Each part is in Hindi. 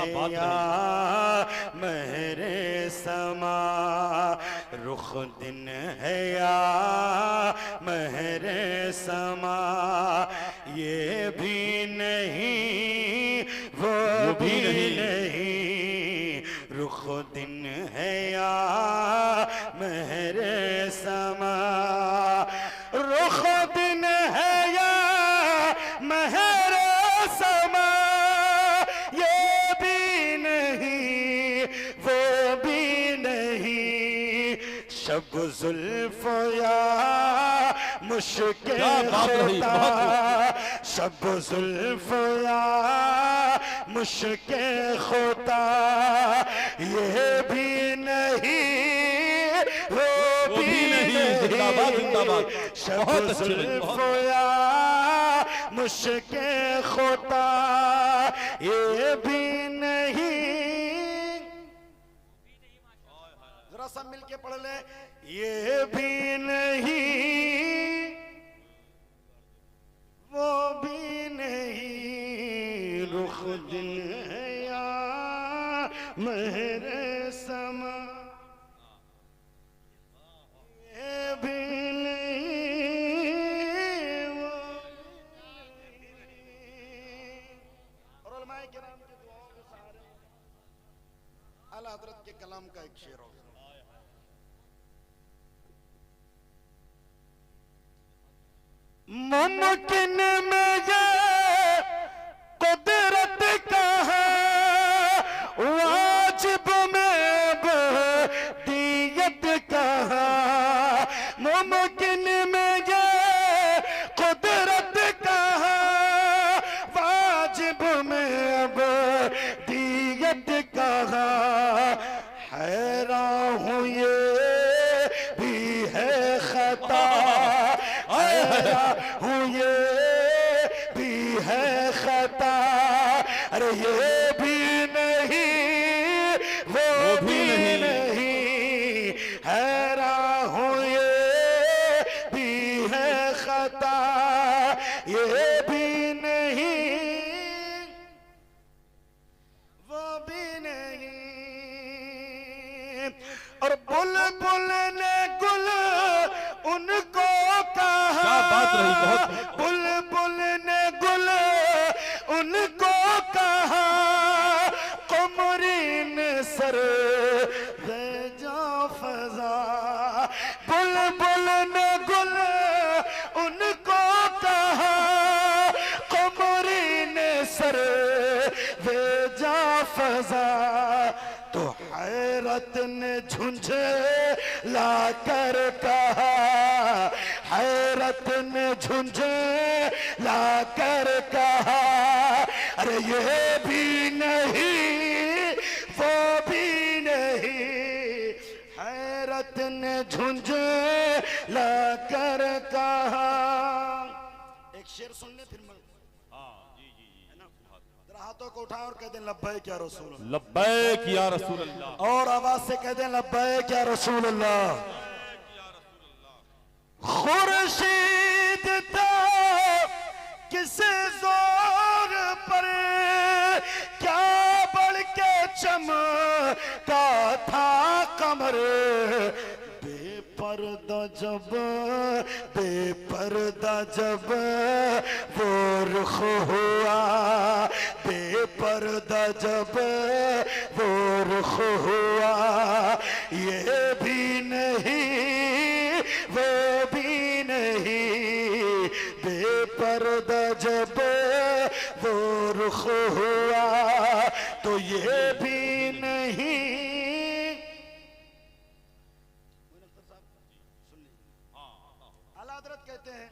या महरे समा, रुख दिन है या महरे समा, ये भी नहीं वो भी नहीं, रुख दिन है या महरे समा, रुख दिन है या महरे समा, ये भी नहीं वो भी नहीं, शब जुल्फ या मुश्किल खुदा, शब जुल्फ या मुश्किल खुदा, ये भी नहीं वो भी नहीं, शब जुल्फ या मुश्किल खुदा, ये भी नहीं। जरा सब मिलके पढ़ ले, ये भी नहीं वो भी नहीं, रुख दिन है या महरे समा, ये भी नहीं वो भी नहीं। और उलमाए किराम की दुआओं के सहारे आला हज़रत के कलाम का एक शेर हो, मुमकिन में ये कुदरत का है, वाजिब में दियत का है, मुमकिन में ये कुदरत का है, वाजिब में दियत का है, हैरान हूँ ये भी है खता, हूँ ये भी है खता, अरे ये भी नहीं वो भी नहीं, हैरान हूँ ये भी है खता, ये भी नहीं वो भी नहीं। और बुलबुल ने गुल उनको कहा, बुलबुल ने गुल उनको कहा, कुमरीन सर भेजा फजा, बुलबुल ने गुल उनको कहा, कुमरीन सर भेजा फजा, तो हैरत ने झुंझे ला कर कहा, हैरत ने झुंझे ला कर कहा, अरे ये भी नहीं वो भी नहीं, हैरत ने झुंझे ला कर कहा। एक शेर सुन ले फिर हाथों को उठा और कह दें लब्बैक या रसूल अल्लाह, लब्बैक या रसूल अल्लाह, और आवाज से कह दें लब्बैक या रसूल अल्लाह। खुर्शीद था किस जोर पर क्या बढ़ के चमका था कमर, बेपर्दा जब वो रुख हुआ, बेपर्दा जब वो रुख हुआ, ये भी नहीं वो भी नहीं, बेपर्दा जब वो रुख हुआ, तो ये भी नहीं। कहते हैं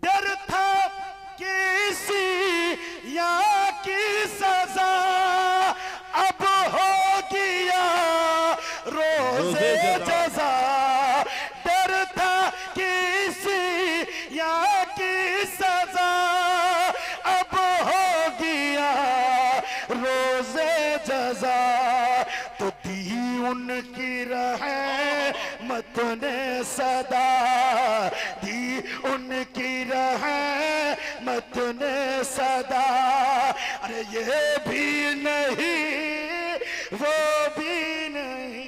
डर था किसी या की सजा, अब हो गया रोज़े जज़ा, डर था किसी या की सजा, अब हो गया रोज़े जज़ा, तो दी उनकी रहमत ने सदा, दी उनकी रहमत ने सदा, अरे ये भी नहीं वो भी नहीं।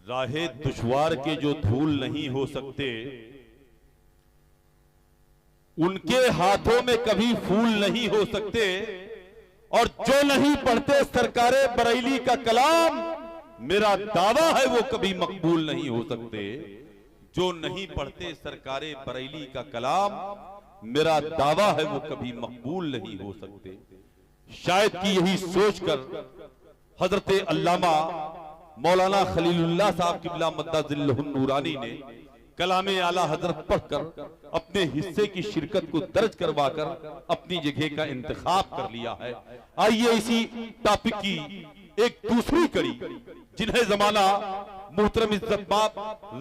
राहे दुश्वार के जो धूल नहीं हो सकते, उनके हाथों में कभी फूल नहीं हो सकते। और जो नहीं पढ़ते सरकारे बरेली का कलाम, मेरा दावा है वो कभी मकबूल नहीं हो सकते। जो नहीं पढ़ते सरकारे बरेली का कलाम, मेरा दावा है वो कभी मकबूल नहीं हो सकते। शायद कि यही सोचकर हजरत अल्लामा मौलाना खलीलुल्लाह साहब किबला मद्दाजिल्लहुन नूरानी ने कलामे आला हजरत पढ़कर अपने हिस्से की शिरकत को दर्ज करवाकर अपनी जगह का इंतखाब कर लिया है। आइए इसी टॉपिक की एक दूसरी कड़ी, जिन्हें जमाना मोहतरम इज्जत बाप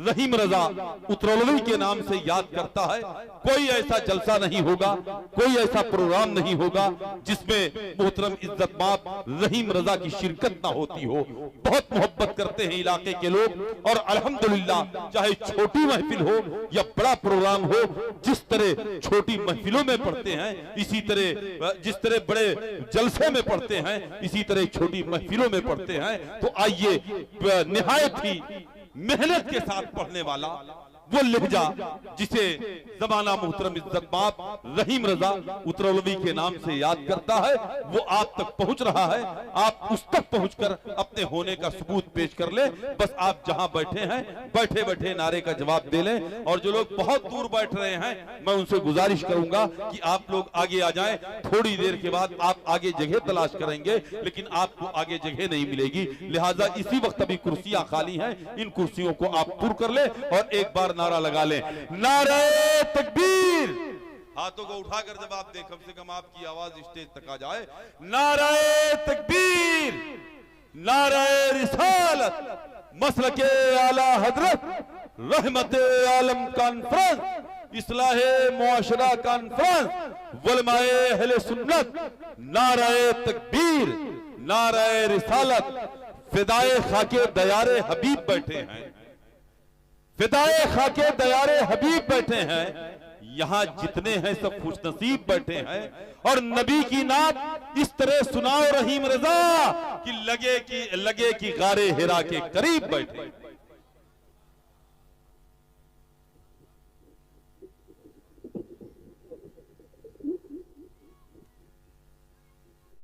रहीम रजा उतरौलवी के नाम से याद करता है, कोई ऐसा जलसा नहीं होगा, कोई ऐसा प्रोग्राम नहीं होगा जिसमें मोहतरम इज्जत बाप रहीम रजा की शिरकत ना होती हो। बहुत मोहब्बत करते हैं इलाके के लोग और अल्हम्दुलिल्लाह चाहे छोटी महफिल हो या बड़ा प्रोग्राम हो, जिस तरह छोटी महफिलों में पढ़ते हैं इसी तरह, जिस तरह बड़े जलसे में पढ़ते हैं इसी तरह छोटी महफिलों में पढ़ते हैं। तो आइए निहायत ही मेहनत के साथ पढ़ने वाला वो लहजा जिसे जमाना मोहतरम इज्जत बाप रहीम रजा उतरौलवी के नाम से याद करता है, वो आप तक पहुंच रहा है। आप उस तक पहुंचकर अपने होने का सबूत पेश कर ले। बस आप जहां बैठे हैं बैठे बैठे नारे का जवाब दे लें। और जो लोग बहुत दूर बैठ रहे हैं मैं उनसे गुजारिश करूंगा कि आप लोग आगे आ जाएं। थोड़ी देर के बाद आप आगे जगह तलाश करेंगे लेकिन आपको आगे जगह नहीं मिलेगी, लिहाजा इसी वक्त अभी कुर्सियां खाली हैं, इन कुर्सियों को आप पुर कर ले और एक बार नारा लगा ले, नारे तकबीर। हाथों को उठाकर जवाब दे, कम से कम आपकी आवाज स्टेज तक आ जाए। नारे तकबीर, नारे रिसालत, मसलके आला हजरत रहमत आलम कॉन्फ्रेंस, इस्लाहे मुआशरा कॉन्फ्रेंस, उलमाए अहले सुन्नत, नारे तकबीर, नारे रिसालत, फिदाए खाके दयारे हबीब बैठे हैं, फिदाए खाके दयारे हबीब बैठे हैं। यहां जितने हैं सब खुशनसीब बैठे हैं और नबी की नात इस तरह सुनाओ रहीम रजा कि लगे कि गारे हिरा के करीब बैठे।